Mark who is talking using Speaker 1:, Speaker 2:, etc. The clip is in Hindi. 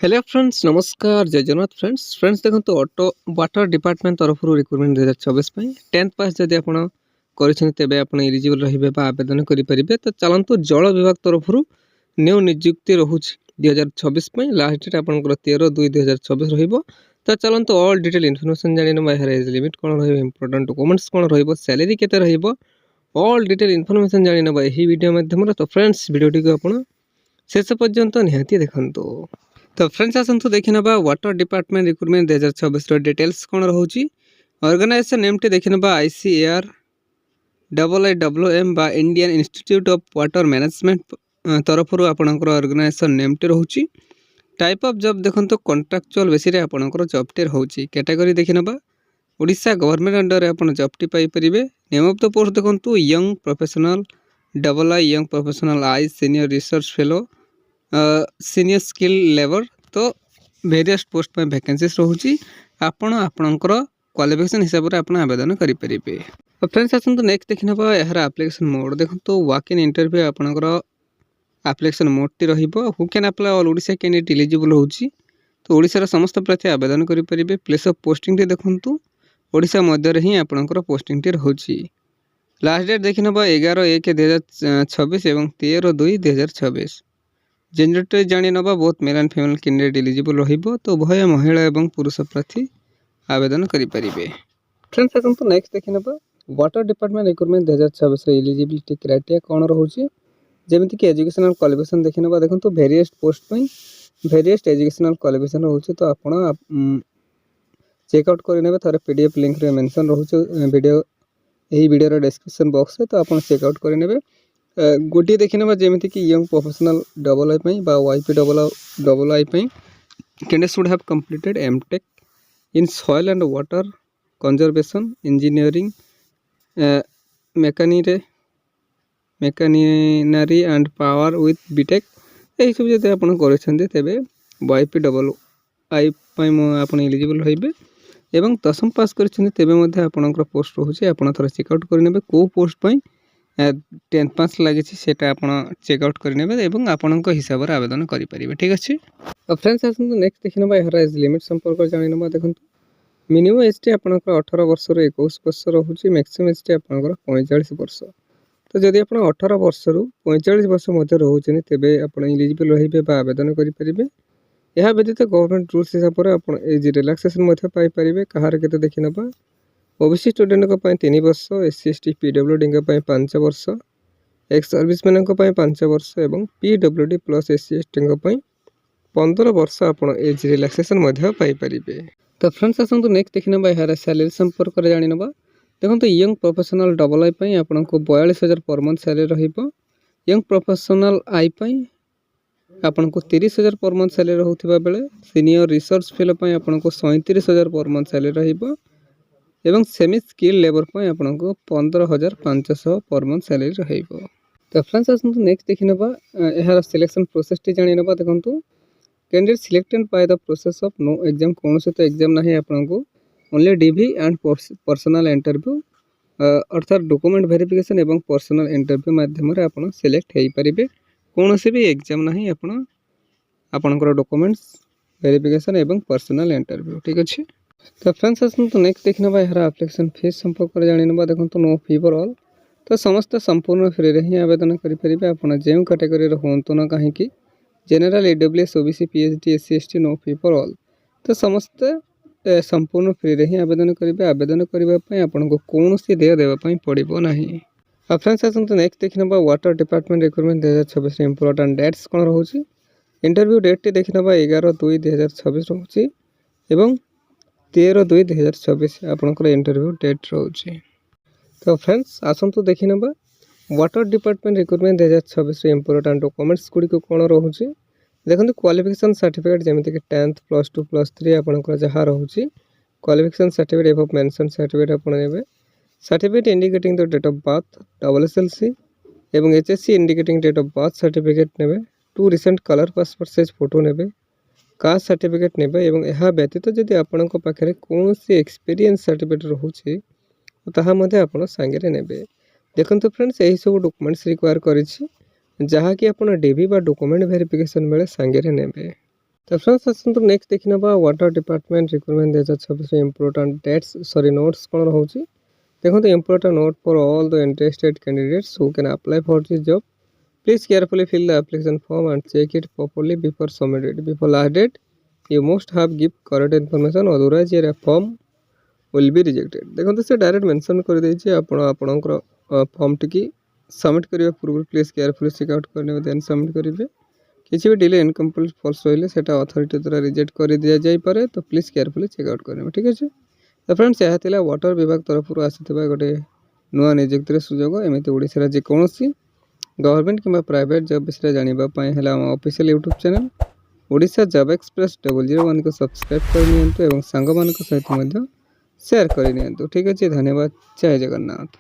Speaker 1: हेलो फ्रेंड्स नमस्कार जय जगन्नाथ फ्रेंड्स देखो तो ऑटो वाटर डिपार्टमेंट तरफ रिक्रुटमेंट 2024 10th पास जदि आप तेज आप इलिजिबल रही आवेदन करेंगे तो चलतु जल विभाग तरफ न्यू नियुक्ति रोचे 2024 लास्ट डेट आप 13/2/2024 तो चलतु ऑल डिटेल इनफॉरमेशन जाना यार एज लिमिट कौन इंपोर्टेंट डॉक्यूमेंट्स कौन रैलरी केते ऑल डिटेल इनफॉरमेशन जाना यही वीडियो माध्यम तो फ्रेंड्स वीडियो को आप शेष पर्यंत निहाती देखंतु। तो फ्रेंड्स आसतु देखी ना वाटर डिपार्टमेंट रिक्रुटमेंट 2024 डिटेल्स कौन रोचे ऑर्गेनाइजेशन नेम टी देखी ना ICAR बा Indian institute of water management तरफ आपणकर ऑर्गेनाइजेशन नेम टी रोचे टाइप ऑफ जॉब देखो कॉन्ट्रैक्चुअल बेसिस आपणकर जॉब टी रोचे कैटेगरी देखी ना ओडिशा गवर्नमेंट अंडर आप जॉब टी पाइपर नेम ऑफ द पोस्ट देखो young professional I young professional I senior research fellow senior skill labour तो वेरियस पोस्ट पे वैकेंसीज रोचे आपण आपणकर क्वालिफिकेशन हिसाब से आप आवेदन करेंगे। तो फ्रेंड्स आसतु नेक्स्ट देखना यार एप्लिकेशन मोड देखो वॉक इन इंटरव्यू आपणकर application mode T who can apply all Odisha candidate eligible होची तो ओडिशा समस्त प्रार्थी आवेदन करेंगे। प्लेस ऑफ पोस्टिंग टी देखो ओडिशा मध्य ही आपणकर पोस्टिंग टी रोची लास्ट डेट देखना 11/1/2026 और 13/2/2026 जेंडर जानी ना बहुत male and female candidate eligible रहिबो तो उभय महिला और पुरुष प्रार्थी आवेदन करेंगे। फ्रेंड्स आसतु नेक्स्ट देखी ना water department recruitment 2026 eligibility criteria कौन रोचे जमीक कि एजुकेशनल क्वालिफिकेशन देखी ना देखो various post various educational qualification रोचे तो आप चेकआउट करेंगे थे PDF लिंक रे मेंशन रोचे वीडियो यही वीडियो डिस्क्रिप्शन बॉक्स है तो आप चेकआउट करेंगे। गोटे देखी ना जमीक कि young professional II YP candidate should have completed MTech in soil and water conservation engineering machinery and power with BTech यही सब जब आप तेरे YPII आप एलिजिबल रही एवं 10th पास करें आपंकर पोस्ट रोचे आप थोड़ा चेकआउट करेंगे कौ पोस्ट 10th पास लगी आप चेकआउट करेंगे और आपण हिसाब से आवेदन करेंगे। ठीक अच्छे तो फ्रेंड्स आसतु नेक्स्ट देखी ना यार एज लिमिट संपर्क जाना देखो मिनिमम एज टी आपंकर 18 वर्ष 21 वर्ष रोचे मैक्सिमम एज टी आपंकर 45 वर्ष तो जदि आप 18 वर्ष 45 वर्ष मध्य रोचे तेरे आप एलिजिबल रही आवेदन करेंगे। यह व्यतीत गवर्नमेंट रूल्स हिसाब से आप एज रिलैक्सेशन पाइपर कहार के देखी ना OBC स्टूडेंट 3 वर्ष SC ST PWD 5 वर्ष एक्स सर्विस मैन 5 वर्ष और PWD प्लस SC ST 15 वर्ष आप एज रिलैक्सेशन पाइपर। तो फ्रेंड्स आसतु नेक्स्ट देखी ना यार सैलरी संपर्क जाना देखो यंग प्रोफेशनल II आपको 42,000 per month salary young professional I आपको 30,000 पर मंथ सैलरी होता बेले सीनियर रिसर्च फेलो आपको 37,000 पर मंथ सैलरी एवं सेमी स्किल लेबर आपको 15,500 पर मंथ सैलरी रही। तो फ्रेंड्स आसतु नेक्स्ट देखी ना यार सिलेक्शन प्रोसेस टी जानी ना देखो candidate selected by the process of no exam कौन से तो एग्जाम ना आपको only DV and personal interview अर्थात डॉक्यूमेंट वेरिफिकेशन एवं पर्सनल इंटरव्यू माध्यम आप सिलेक्ट हो पारे कौन से भी एग्जाम ना आपणकर डॉक्यूमेंट्स वेरिफिकेशन एवं पर्सनल इंटरव्यू। ठीक अच्छे तो फ्रेंड्स आसतु नेक्स्ट देखना यार एप्लिकेशन फीस संपर्क जाना देखो नो फी फॉर ऑल तो समस्त संपूर्ण फ्री रे ही आवेदन करेंगे आप जो कैटेगरी हूँ ना कहीं general AWS OBC PhD SC ST no fee for all तो समस्त संपूर्ण फ्री रे ही आवेदन करेंगे। आवेदन करने आपको कौन सी देय देवाई पड़ो ना। फ्रेंड्स आसतु नेक्स्ट देखना water department recruitment 2026 important dates कौन रोचे इंटरव्यू डेट टी देखना 11/2/2026 रोचे और 13/2/2026 आपंकर इंटरव्यू डेट रोचे। तो फ्रेंड्स आसतु देखी ना water department recruitment 2026 important documents गुड़िक कौन रोचे देखो क्वालिफिकेशन सर्टिफिकेट जमीक 10th +2 +3 आपंकर जहाँ रोचे क्वालिफिकेशन सर्टिफिकेट एवं मेंशन सर्टिफिकेट आप ने certificate indicating the date of birth SSLC एवं HSC indicating date of birth certificate ने 2 recent colour passport size photo ने कास्ट सर्टिफिकेट ने यह व्यतीत जदि आपण पाखे कौन सी एक्सपीरियंस सर्टिफिकेट रोचे आप सांगे ने देखो फ्रेंड्स यही सब डॉक्यूमेंट्स रिक्वायर करी जहाँकि आप DV बा डॉक्यूमेंट वेरिफिकेशन बेले सांगे ने। तो फ्रेंड्स आसतु नेक्स्ट देखि नबा water department recruitment 2026 important dates sorry notes कोन रहउची देखो important note for all the interested candidates who can apply for this job please carefully fill the application form and check it properly before submitted before last date you must have give correct information otherwise your form will be rejected देखो से डायरेक्ट मेंशन कर देछि आपनकर फॉर्म टिकी सबमिट करिया पूर्व प्लीज केयरफुली चेक आउट करने देन सबमिट करिवे किसी भी डिले इनकम्प्लीट फॉल्स रहिले सेटा अथॉरिटी द्वारा रिजेक्ट कर दिया जाई पारे तो प्लीज केयरफुली चेक आउट करने ठीक अछि तो फ्रेंड्स यह थिला वाटर विभाग तरफ आसीथिबा गोटे नुआ नियुक्ति सुजोग एमिति ओडिसा जे कोनोसी गवर्नमेंट किंबा प्राइवेट जॉब विषय जानिबा पय हला हम official YouTube channel Odisha job express 001 को सब्सक्राइब कर नियंतु एवं सांग मान सहित शेयर कर नियंतु ठीक अछि धन्यवाद जय जगन्नाथ।